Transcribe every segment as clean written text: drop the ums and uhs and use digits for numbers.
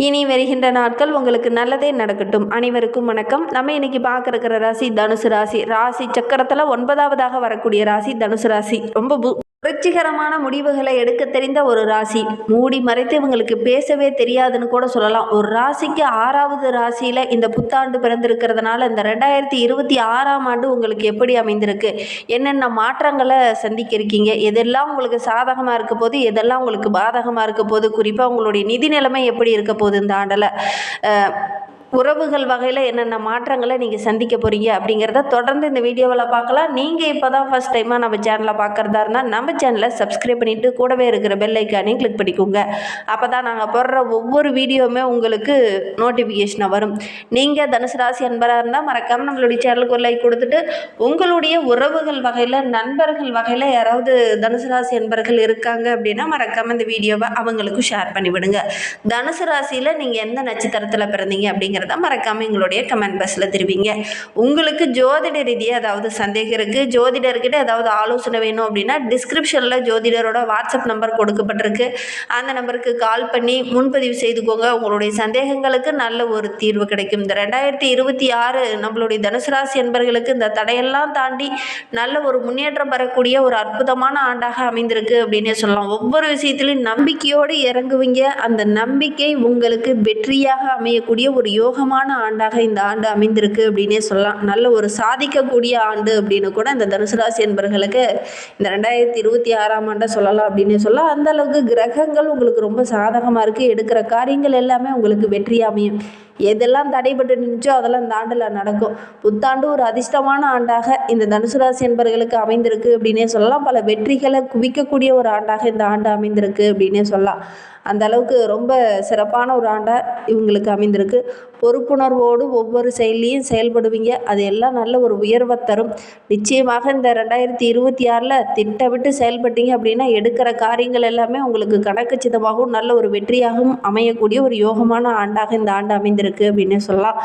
இனி வருகின்ற நாட்கள் உங்களுக்கு நல்லதே நடக்கட்டும். அனைவருக்கும் வணக்கம். நம்ம இன்னைக்கு பார்க்க இருக்கிற ராசி தனுசு ராசி. ராசி சக்கரத்தில் 9வதாக வரக்கூடிய ராசி தனுசு ராசி. ரொம்ப புரட்சிகரமான முடிவுகளை எடுக்க தெரிந்த ஒரு ராசி. மூடி மறைத்து இவங்களுக்கு பேசவே தெரியாதுன்னு கூட சொல்லலாம். ஒரு ராசிக்கு 6வது ராசியில் இந்த புத்தாண்டு பிறந்திருக்கிறதுனால இந்த 2026ஆம் ஆண்டு உங்களுக்கு எப்படி அமைந்திருக்கு, என்னென்ன மாற்றங்களை சந்திக்க இருக்கீங்க, எதெல்லாம் உங்களுக்கு சாதகமாக இருக்க போது, எதெல்லாம் உங்களுக்கு பாதகமாக இருக்க போது, குறிப்பாக உங்களுடைய நிதி நிலைமை எப்படி இருக்க போகுது இந்த ஆண்டில், உறவுகள் வகையில் என்னென்ன மாற்றங்களை நீங்கள் சந்திக்க போகிறீங்க அப்படிங்கிறத தொடர்ந்து இந்த வீடியோவில் பார்க்கலாம். நீங்கள் இப்போ தான் ஃபஸ்ட் டைமாக நம்ம சேனலை பார்க்குறதா இருந்தால் நம்ம சேனலை சப்ஸ்கிரைப் பண்ணிவிட்டு கூடவே இருக்கிற பெல் ஐக்கானையும் கிளிக் பண்ணிக்கோங்க. அப்போ தான் நாங்கள் போடுற ஒவ்வொரு வீடியோவுமே உங்களுக்கு நோட்டிஃபிகேஷனாக வரும். நீங்கள் தனுசு ராசி அன்பராக இருந்தால் மறக்காமல் நம்மளுடைய சேனலுக்கு ஒரு லைக் கொடுத்துட்டு, உங்களுடைய உறவுகள் வகையில் நண்பர்கள் வகையில் யாராவது தனுசு ராசி அன்பர்கள் இருக்காங்க அப்படின்னா மறக்காமல் இந்த வீடியோவை அவங்களுக்கும் ஷேர் பண்ணிவிடுங்க. தனுசு ராசியில் நீங்கள் எந்த நட்சத்திரத்தில் பிறந்தீங்க அப்படிங்கிறத மறக்காம எங்களுடைய கமெண்ட் பாக்ஸில் தெரிவிங்க. உங்களுக்கு ஜோதிட ரீதியாக ஏதாவது சந்தேகம் இருக்குது, ஜோதிடர்கிட்ட ஏதாவது ஆலோசனை வேணும் அப்படின்னா டிஸ்கிரிப்ஷனில் ஜோதிடரோட வாட்ஸ்அப் நம்பர் கொடுக்கப்பட்டிருக்கு. அந்த நம்பருக்கு கால் பண்ணி முன்பதிவு செய்துக்கோங்க. உங்களுடைய சந்தேகங்களுக்கு நல்ல ஒரு தீர்வு கிடைக்கும். இந்த 2026 நம்மளுடைய தனுசு ராசி என்பர்களுக்கு இந்த தடையெல்லாம் தாண்டி நல்ல ஒரு முன்னேற்றம் பெறக்கூடிய ஒரு அற்புதமான ஆண்டாக அமைந்திருக்கு அப்படின்னே சொல்லலாம். ஒவ்வொரு விஷயத்திலையும் நம்பிக்கையோடு இறங்குவீங்க. அந்த நம்பிக்கை உங்களுக்கு வெற்றியாக அமையக்கூடிய ஒரு யோகமான ஆண்டாக இந்த ஆண்டு அமைந்திருக்கு அப்படின்னே சொல்லலாம். நல்ல ஒரு சாதிக்கக்கூடிய ஆண்டு அப்படின்னு கூட இந்த தனுசு ராசி என்பர்களுக்கு இந்த 2026ஆம் ஆண்டை சொல்லலாம் அப்படின்னே சொல்லலாம். அந்த அளவுக்கு கிரகங்கள் உங்களுக்கு ரொம்ப சாதகமாக இருக்குது. எடுக்கிற காரியங்கள் எல்லாமே உங்களுக்கு வெற்றி அமையும். எதெல்லாம் தடைபட்டு நின்றுச்சோ அதெல்லாம் இந்த ஆண்டில் நடக்கும். புத்தாண்டு ஒரு அதிர்ஷ்டமான ஆண்டாக இந்த தனுசு ராசி என்பர்களுக்கு அமைந்திருக்கு அப்படின்னே சொல்லலாம். பல வெற்றிகளை குவிக்கக்கூடிய ஒரு ஆண்டாக இந்த ஆண்டு அமைந்திருக்கு அப்படின்னே சொல்லலாம். அந்த அளவுக்கு ரொம்ப சிறப்பான ஒரு ஆண்டாக இவங்களுக்கு அமைந்திருக்கு. பொறுப்புணர்வோடு ஒவ்வொரு செயலையும் செயல்படுவீங்க. அது எல்லாம் நல்ல ஒரு உயர்வை தரும். நிச்சயமாக இந்த 2026 திட்டமிட்டு செயல்பட்டீங்க அப்படின்னா எடுக்கிற காரியங்கள் எல்லாமே உங்களுக்கு கணக்கு சிதமாகவும் நல்ல ஒரு வெற்றியாகவும் அமையக்கூடிய ஒரு யோகமான ஆண்டாக இந்த ஆண்டு அமைந்திருக்கு அப்படின்னு சொல்லலாம்.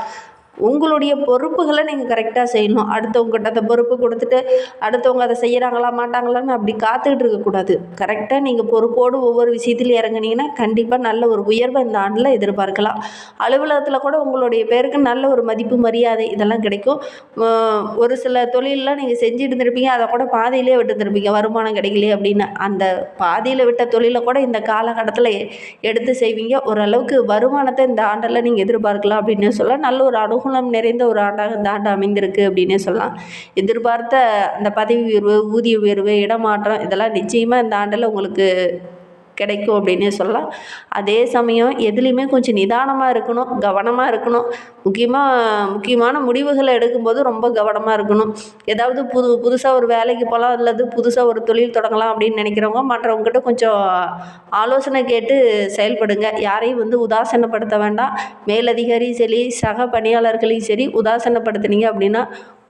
உங்களுடைய பொறுப்புகளை நீங்கள் கரெக்டாக செய்யணும். அடுத்தவங்ககிட்ட அந்த பொறுப்பு கொடுத்துட்டு அடுத்தவங்க அதை செய்கிறாங்களா மாட்டாங்களான்னு அப்படி காத்துக்கிட்டு இருக்கக்கூடாது. கரெக்டாக நீங்கள் பொறுப்போடு ஒவ்வொரு விஷயத்திலும் இறங்குனீங்கன்னா கண்டிப்பாக நல்ல ஒரு உயர்வை இந்த ஆண்டில் எதிர்பார்க்கலாம். அலுவலகத்தில் கூட உங்களுடைய பேருக்கு நல்ல ஒரு மதிப்பு மரியாதை இதெல்லாம் கிடைக்கும். ஒரு சில தொழிலெலாம் நீங்கள் செஞ்சுட்டு இருந்திருப்பீங்க, அதை கூட பாதியிலே விட்டு இருந்திருப்பீங்க, வருமானம் கிடைக்கலையே அப்படின்னு. அந்த பாதியில் விட்ட தொழிலை கூட இந்த காலகட்டத்தில் எடுத்து செய்வீங்க. ஓரளவுக்கு வருமானத்தை இந்த ஆண்டில் நீங்கள் எதிர்பார்க்கலாம் அப்படின்னு சொல்ல நல்ல ஒரு அனுகூலம் நிறைந்த ஒரு ஆண்டாக இந்த ஆண்டு அமைந்திருக்கு அப்படின்னே சொல்லலாம். எதிர்பார்த்த அந்த பதவி உயர்வு, ஊதிய உயர்வு, இடமாற்றம் இதெல்லாம் நிச்சயமாக இந்த ஆண்டில் உங்களுக்கு கிடைக்கும் அப்படின்னே சொல்லலாம். அதே சமயம் எதுலேயுமே கொஞ்சம் நிதானமாக இருக்கணும், கவனமாக இருக்கணும். முக்கியமான முடிவுகளை எடுக்கும்போது ரொம்ப கவனமாக இருக்கணும். ஏதாவது புதுசாக ஒரு வேலைக்கு போகலாம் அல்லது புதுசாக ஒரு தொழில் தொடங்கலாம் அப்படின்னு நினைக்கிறவங்க மற்றவங்ககிட்ட கொஞ்சம் ஆலோசனை கேட்டு செயல்படுங்க. யாரையும் உதாசீனப்படுத்த வேண்டாம். மேலதிகாரியும் சரி, சக பணியாளர்களையும் சரி உதாசீனப்படுத்துனீங்க அப்படின்னா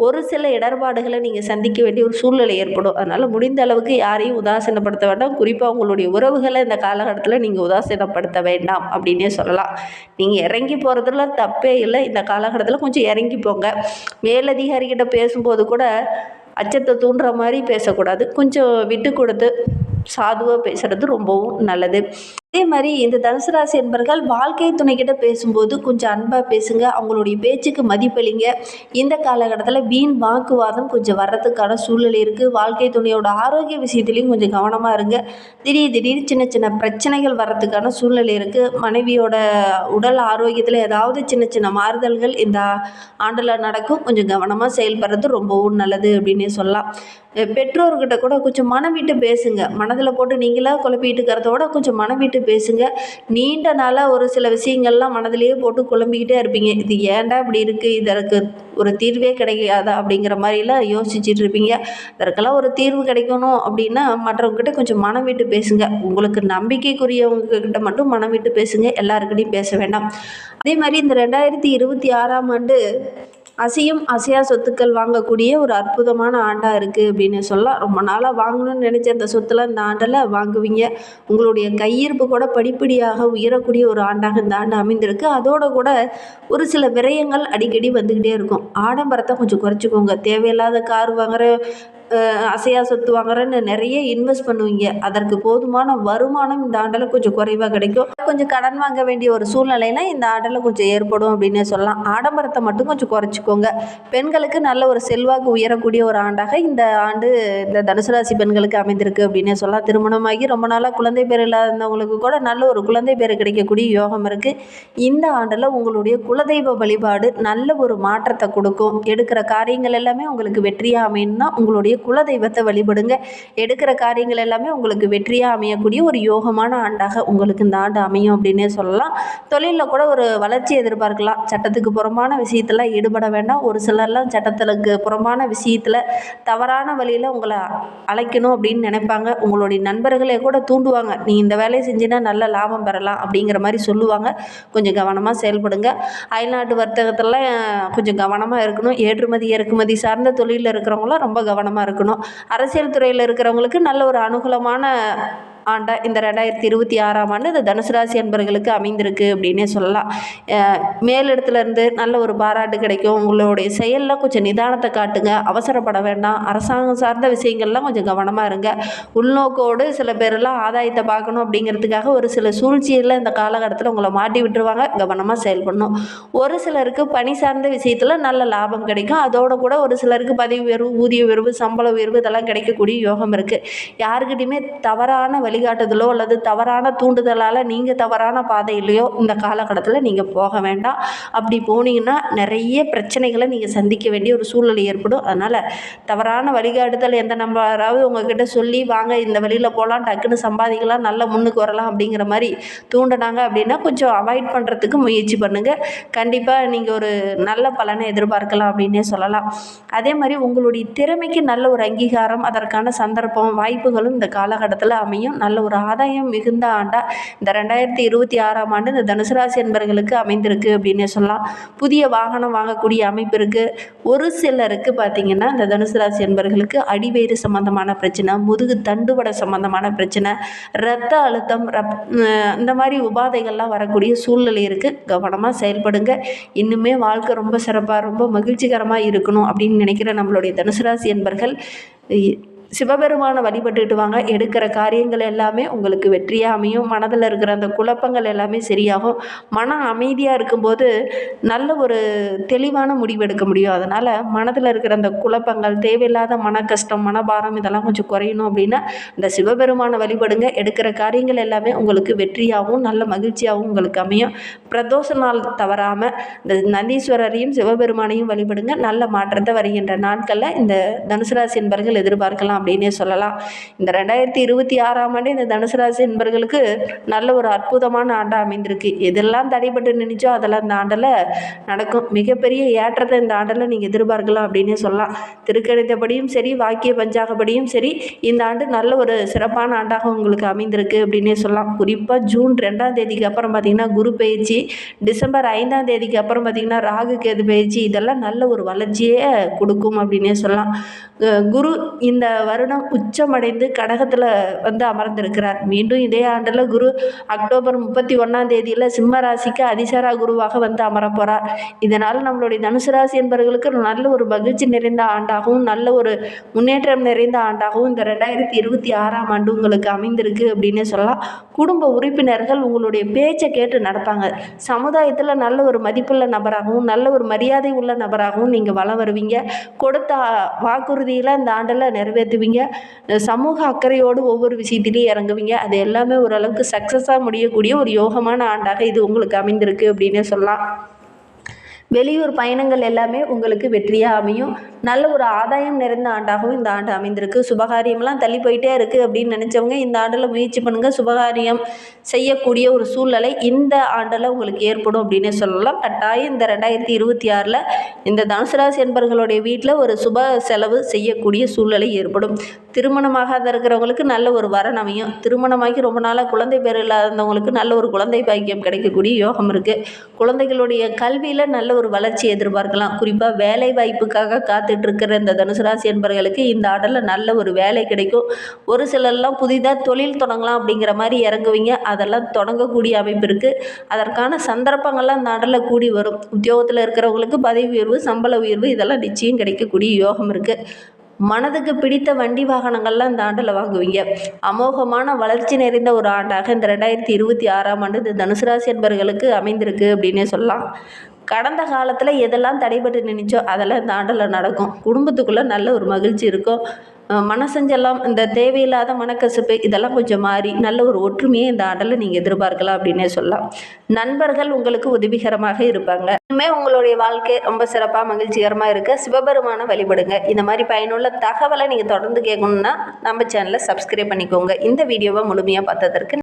ஒரு சில இடர்பாடுகளை நீங்கள் சந்திக்க வேண்டிய ஒரு சூழ்நிலை ஏற்படும். அதனால் முடிந்த அளவுக்கு யாரையும் உதாசீனப்படுத்த வேண்டாம். குறிப்பாக உங்களுடைய உறவுகளை இந்த காலகட்டத்தில் நீங்கள் உதாசீனப்படுத்த வேண்டாம் அப்படின்னே சொல்லலாம். நீங்கள் இறங்கி போகிறதுல தப்பே இல்லை. இந்த காலகட்டத்தில் கொஞ்சம் இறங்கி போங்க. மேலதிகாரிகிட்ட பேசும்போது கூட அச்சத்தை தூண்டுற மாதிரி பேசக்கூடாது. கொஞ்சம் விட்டு கொடுத்து சாதுவாக பேசுகிறது ரொம்பவும் நல்லது. அதே மாதிரி இந்த தனுசு ராசி என்பர்கள் வாழ்க்கை துணைக்கிட்ட பேசும்போது கொஞ்சம் அன்பாக பேசுங்க. அவங்களுடைய பேச்சுக்கு மதிப்பளிங்க. இந்த காலகட்டத்தில் வீண் வாக்குவாதம் கொஞ்சம் வர்றதுக்கான சூழ்நிலை இருக்குது. வாழ்க்கை துணையோட ஆரோக்கிய விஷயத்துலையும் கொஞ்சம் கவனமாக இருங்க. திடீர் சின்ன சின்ன பிரச்சனைகள் வர்றதுக்கான சூழ்நிலை இருக்குது. மனைவியோட உடல் ஆரோக்கியத்தில் ஏதாவது சின்ன மாறுதல்கள் இந்த ஆண்டில் நடக்கும். கொஞ்சம் கவனமாக செயல்படுறது ரொம்பவும் நல்லது அப்படின்னே சொல்லலாம். பெற்றோர்கிட்ட கூட கொஞ்சம் மனம் விட்டு பேசுங்க. மனதில் போட்டு நீங்களாக குழப்பிட்டு இருக்கிறதோட கொஞ்சம் மனம் விட்டு பேசுங்க. நீண்ட நாளாக ஒரு சில விஷயங்கள்லாம் மனதிலேயே போட்டு குழம்பிக்கிட்டே இருப்பீங்க. இது ஏன்டா இப்படி இருக்குது, இதற்கு ஒரு தீர்வே கிடைக்காதா அப்படிங்கிற மாதிரிலாம் யோசிச்சுட்டு இருப்பீங்க. அதற்கெல்லாம் ஒரு தீர்வு கிடைக்கணும் அப்படின்னா மற்றவங்ககிட்ட கொஞ்சம் மனம் விட்டு பேசுங்க. உங்களுக்கு நம்பிக்கைக்குரியவங்ககிட்ட மட்டும் மனம் விட்டு பேசுங்க. எல்லாருக்கிட்டையும் பேச வேண்டாம். அதே மாதிரி இந்த 2026ஆம் ஆண்டு அசையும் அசையா சொத்துக்கள் வாங்கக்கூடிய ஒரு அற்புதமான ஆண்டாக இருக்குது அப்படின்னு சொல்லலாம். ரொம்ப நாளாக வாங்கணும்னு நினச்ச அந்த சொத்துலாம் இந்த ஆண்டில் வாங்குவீங்க. உங்களுடைய கையிருப்பு கூட படிப்படியாக உயரக்கூடிய ஒரு ஆண்டாக இந்த ஆண்டு அமைந்திருக்கு. அதோடு கூட ஒரு சில விரயங்கள் அடிக்கடி வந்துக்கிட்டே இருக்கும். ஆடம்பரத்தை கொஞ்சம் குறைச்சிக்கோங்க. தேவையில்லாத கார் வாங்குகிற அசையா சொத்து வாங்குறேன்னு நிறைய இன்வெஸ்ட் பண்ணுவீங்க. அதற்கு போதுமான வருமானம் இந்த ஆண்டில் கொஞ்சம் குறைவாக கிடைக்கும். கொஞ்சம் கடன் வாங்க வேண்டிய ஒரு சூழ்நிலைனா இந்த ஆண்டில் கொஞ்சம் ஏற்படும் அப்படின்னே சொல்லலாம். ஆடம்பரத்தை மட்டும் கொஞ்சம் குறைச்சிக்கோங்க. பெண்களுக்கு நல்ல ஒரு செல்வாக்கு உயரக்கூடிய ஒரு ஆண்டாக இந்த ஆண்டு இந்த தனுசு ராசி பெண்களுக்கு அமைந்திருக்கு அப்படின்னே சொல்லலாம். திருமணமாகி ரொம்ப நாளாக குழந்தை பேர் இல்லாதவங்களுக்கு கூட நல்ல ஒரு குழந்தை பேர் கிடைக்கக்கூடிய யோகம் இருக்குது. இந்த ஆண்டில் உங்களுடைய குலதெய்வ வழிபாடு நல்ல ஒரு மாற்றத்தை கொடுக்கும். எடுக்கிற காரியங்கள் எல்லாமே உங்களுக்கு வெற்றியாக அமையணும்னா உங்களுடைய குலதெய்வத்தை வழிபடுங்க. எடுக்கிற காரியங்கள் எல்லாமே உங்களுக்கு வெற்றியாக அமையக்கூடிய ஒரு யோகமான ஆண்டாக உங்களுக்கு இந்த ஆண்டு அமையும் அப்படின்னே சொல்லலாம். தொழிலில் கூட ஒரு வளர்ச்சி எதிர்பார்க்கலாம். சட்டத்துக்கு புறம்பான விஷயத்தில் ஈடுபட வேண்டாம். ஒரு சிலர்லாம் சட்டத்துக்கு புறம்பான விஷயத்தில் தவறான வழியில் உங்களை அழைக்கணும் அப்படின்னு நினைப்பாங்க. உங்களுடைய நண்பர்களே கூட தூண்டுவாங்க, நீ இந்த வேலையை செஞ்சினா நல்ல லாபம் பெறலாம் அப்படிங்கிற மாதிரி சொல்லுவாங்க. கொஞ்சம் கவனமாக செயல்படுங்க. அயல்நாட்டு வர்த்தகத்தில் கொஞ்சம் கவனமாக இருக்கணும். ஏற்றுமதி இறக்குமதி சார்ந்த தொழிலில் இருக்கிறவங்களாம் ரொம்ப கவனமாக இருக்கணும். அரசியல் துறையில் இருக்கிறவங்களுக்கு நல்ல ஒரு அனுகூலமான ஆண்டா இந்த 2026ஆம் ஆண்டு இந்த தனுசு ராசி அன்பர்களுக்கு அமைந்திருக்கு அப்படின்னே சொல்லலாம். மேலிடத்துலேருந்து நல்ல ஒரு பாராட்டு கிடைக்கும். உங்களுடைய செயலில் கொஞ்சம் நிதானத்தை காட்டுங்க. அவசரப்பட வேண்டாம். அரசாங்கம் சார்ந்த விஷயங்கள்லாம் கொஞ்சம் கவனமாக இருங்க. உள்நோக்கோடு சில பேரெல்லாம் ஆதாயத்தை பார்க்கணும் அப்படிங்கிறதுக்காக ஒரு சில சூழ்ச்சியில் இந்த காலகட்டத்தில் உங்களை மாட்டி விட்டுருவாங்க. கவனமாக செயல்படணும். ஒரு சிலருக்கு பணி சார்ந்த விஷயத்தில் நல்ல லாபம் கிடைக்கும். அதோடு கூட ஒரு சிலருக்கு பதவி உயர்வு, ஊதிய உயர்வு, சம்பள உயர்வு இதெல்லாம் கிடைக்கக்கூடிய யோகம் இருக்குது. யாருக்கிட்டையுமே தவறான வழிகாட்டுதலோ அல்லது தவறான தூண்டுதலால் நீங்கள் தவறான பாதையிலையோ இந்த காலகட்டத்தில் நீங்கள் போக வேண்டாம். அப்படி போனீங்கன்னா நிறைய பிரச்சனைகளை நீங்கள் சந்திக்க வேண்டிய ஒரு சூழ்நிலை ஏற்படும். அதனால் தவறான வழிகாட்டுதல் எந்த நம்பராவது உங்ககிட்ட சொல்லி வாங்க இந்த வழியில் போகலாம், டக்குன்னு சம்பாதிக்கலாம், நல்ல முன்னுக்கு வரலாம் அப்படிங்கிற மாதிரி தூண்டினாங்க அப்படின்னா கொஞ்சம் அவாய்ட் பண்ணுறதுக்கு முயற்சி பண்ணுங்கள். கண்டிப்பாக நீங்கள் ஒரு நல்ல பலனை எதிர்பார்க்கலாம் அப்படின்னே சொல்லலாம். அதே மாதிரி உங்களுடைய திறமைக்கு நல்ல ஒரு அங்கீகாரம், அதற்கான சந்தர்ப்பம், வாய்ப்புகளும் இந்த காலகட்டத்தில் அமையும். நல்ல ஒரு ஆதாயம் மிகுந்த ஆண்டாக இந்த 2026ஆம் ஆண்டு இந்த தனுசு ராசி என்பவர்களுக்கு அமைந்திருக்கு அப்படின்னே சொல்லலாம். புதிய வாகனம் வாங்கக்கூடிய அமைப்பு இருக்குது. ஒரு சிலருக்கு பார்த்திங்கன்னா இந்த தனுசு ராசி என்பவர்களுக்கு அடிவயிறு சம்மந்தமான பிரச்சனை, முதுகு தண்டுவடை சம்மந்தமான பிரச்சனை, இரத்த அழுத்தம், இந்த மாதிரி உபாதைகள்லாம் வரக்கூடிய சூழ்நிலை இருக்குது. கவனமாக செயல்படுங்க. இன்னுமே வாழ்க்கை ரொம்ப சிறப்பாக ரொம்ப மகிழ்ச்சிகரமாக இருக்கணும் அப்படின்னு நினைக்கிற நம்மளுடைய தனுசு ராசி என்பவர்கள் சிவபெருமானை வழிபட்டுட்டு வாங்க. எடுக்கிற காரியங்கள் எல்லாமே உங்களுக்கு வெற்றியாக அமையும். மனதில் இருக்கிற அந்த குழப்பங்கள் எல்லாமே சரியாகும். மன அமைதியாக இருக்கும்போது நல்ல ஒரு தெளிவான முடிவு எடுக்க முடியும். அதனால் மனதில் இருக்கிற அந்த குழப்பங்கள், தேவையில்லாத மன கஷ்டம், மனபாரம் இதெல்லாம் கொஞ்சம் குறையணும் அப்படின்னா இந்த சிவபெருமானை வழிபடுங்க. எடுக்கிற காரியங்கள் எல்லாமே உங்களுக்கு வெற்றியாகவும் நல்ல மகிழ்ச்சியாகவும் உங்களுக்கு அமையும். பிரதோஷ நாள் தவறாமல் இந்த நந்தீஸ்வரரையும் சிவபெருமானையும் வழிபடுங்க. நல்ல மாற்றத்தை வருகின்ற நாட்களில் இந்த தனுசு ராசி என்பவர்கள் எதிர்பார்க்கலாம் அப்படின்னே சொல்லலாம். இந்த 2026ஆம் ஆண்டு இந்த தனுசு ராசி என்பவர்களுக்கு நல்ல ஒரு அற்புதமான ஆண்டாக அமைந்திருக்கு. எதெல்லாம் தடைப்பட்டு நினைச்சோ அதெல்லாம் இந்த ஆண்டில் நடக்கும். மிகப்பெரிய ஏற்றத்தை இந்த ஆண்டில் நீங்கள் எதிர்பார்க்கலாம் அப்படின்னே சொல்லலாம். திருக்கணிதப்படியும் சரி, வாக்கிய பஞ்சாகப்படியும் சரி, இந்த ஆண்டு நல்ல ஒரு சிறப்பான ஆண்டாக உங்களுக்கு அமைந்திருக்கு அப்படின்னே சொல்லலாம். குறிப்பாக ஜூன் 2ஆம் தேதிக்கு அப்புறம் பார்த்திங்கன்னா குரு பயிற்சி, டிசம்பர் 5ஆம் தேதிக்கு அப்புறம் பார்த்திங்கன்னா ராகு கேது பயிற்சி, இதெல்லாம் நல்ல ஒரு வளர்ச்சியே கொடுக்கும் அப்படின்னே சொல்லலாம். குரு இந்த வருடம் உச்சமடைந்து கடகத்தில் வந்து அமர்ந்திருக்கிறார். மீண்டும் இதே ஆண்டில் குரு அக்டோபர் 31ஆம் தேதியில் சிம்ம ராசிக்கு அதிசார குருவாக வந்து அமர போகிறார். இதனால் நம்மளுடைய தனுசு ராசி என்பவர்களுக்கு நல்ல ஒரு மகிழ்ச்சி நிறைந்த ஆண்டாகவும் நல்ல ஒரு முன்னேற்றம் நிறைந்த ஆண்டாகவும் இந்த 2026ஆம் ஆண்டு உங்களுக்கு அமைந்திருக்கு அப்படின்னே சொல்லலாம். குடும்ப உறுப்பினர்கள் உங்களுடைய பேச்சை கேட்டு நடப்பாங்க. சமுதாயத்தில் நல்ல ஒரு மதிப்புள்ள நபராகவும் நல்ல ஒரு மரியாதை உள்ள நபராகவும் நீங்கள் வளம் வருவீங்க. கொடுத்த வாக்குறுதியில் இந்த ஆண்டில் நிறைவேற்றுவீங்க. சமூக அக்கறையோடு ஒவ்வொரு விஷயத்திலையும் இறங்குவீங்க. அது எல்லாமே ஓரளவுக்கு சக்ஸஸாக முடியக்கூடிய ஒரு யோகமான ஆண்டாக இது உங்களுக்கு அமைந்திருக்கு அப்படின்னே சொல்லலாம். வெளியூர் பயணங்கள் எல்லாமே உங்களுக்கு வெற்றியாக அமையும். நல்ல ஒரு ஆதாயம் நிறைந்த ஆண்டாகவும் இந்த ஆண்டு அமைந்திருக்கு. சுபகாரியம்லாம் தள்ளி போயிட்டே இருக்குது அப்படின்னு நினச்சவங்க இந்த ஆண்டில் முயற்சி பண்ணுங்கள். சுபகாரியம் செய்யக்கூடிய ஒரு சூழ்நிலை இந்த ஆண்டில் உங்களுக்கு ஏற்படும் அப்படின்னே சொல்லலாம். கட்டாயம் இந்த 2026ல் இந்த தனுசு ராசி என்பவர்களுடைய வீட்டில் ஒரு சுப செலவு செய்யக்கூடிய சூழ்நிலை ஏற்படும். திருமணமாகாத இருக்கிறவங்களுக்கு நல்ல ஒரு வரன் அமையும். திருமணமாகி ரொம்ப நாளாக குழந்தை பேர் இல்லாதவங்களுக்கு நல்ல ஒரு குழந்தை பாக்கியம் கிடைக்கக்கூடிய யோகம் இருக்குது. குழந்தைகளுடைய கல்வியில் நல்ல ஒரு வளர்ச்சி எதிர்பார்க்கலாம். குறிப்பாக வேலை வாய்ப்புக்காக காத்துட்ருக்கிற இந்த தனுசு ராசி என்பவர்களுக்கு இந்த ஆண்டில் நல்ல ஒரு வேலை கிடைக்கும். ஒரு சிலர்லாம் புதிதாக தொழில் தொடங்கலாம் அப்படிங்கிற மாதிரி இறங்குவீங்க. அதெல்லாம் தொடங்கக்கூடிய அமைப்பு இருக்குது. அதற்கான சந்தர்ப்பங்கள்லாம் இந்த ஆண்டில் கூடி வரும். உத்தியோகத்தில் இருக்கிறவங்களுக்கு பதவி உயர்வு, சம்பள உயர்வு இதெல்லாம் நிச்சயம் கிடைக்கக்கூடிய யோகம் இருக்குது. மனதுக்கு பிடித்த வண்டி வாகனங்கள்லாம் இந்த ஆண்டில் வாங்குவீங்க. அமோகமான வளர்ச்சி நிறைந்த ஒரு ஆண்டாக இந்த 2026ஆம் ஆண்டு இந்த தனுசு ராசி என்பவர்களுக்கு அமைந்திருக்கு அப்படின்னே சொல்லலாம். கடந்த காலத்தில் எதெல்லாம் தடைபட்டு நினைச்சோ அதெல்லாம் இந்த ஆண்டில் நடக்கும். குடும்பத்துக்குள்ளே நல்ல ஒரு மகிழ்ச்சி இருக்கும். மனசஞ்சலம், இந்த தேவையில்லாத மனக்கசப்பு இதெல்லாம் கொஞ்சம் மாறி நல்ல ஒரு ஒற்றுமையை இந்த ஆண்டில் நீங்கள் எதிர்பார்க்கலாம் அப்படின்னே சொல்லலாம். நண்பர்கள் உங்களுக்கு உதவிகரமாக இருப்பாங்க. இனிமேல் உங்களுடைய வாழ்க்கை ரொம்ப சிறப்பாக மகிழ்ச்சிகரமாக இருக்க சிவபெருமானை வழிபடுங்க. இந்த மாதிரி பயனுள்ள தகவலை நீங்கள் தொடர்ந்து கேட்கணுன்னா நம்ம சேனலை சப்ஸ்கிரைப் பண்ணிக்கோங்க. இந்த வீடியோவை முழுமையாக பார்த்ததற்கு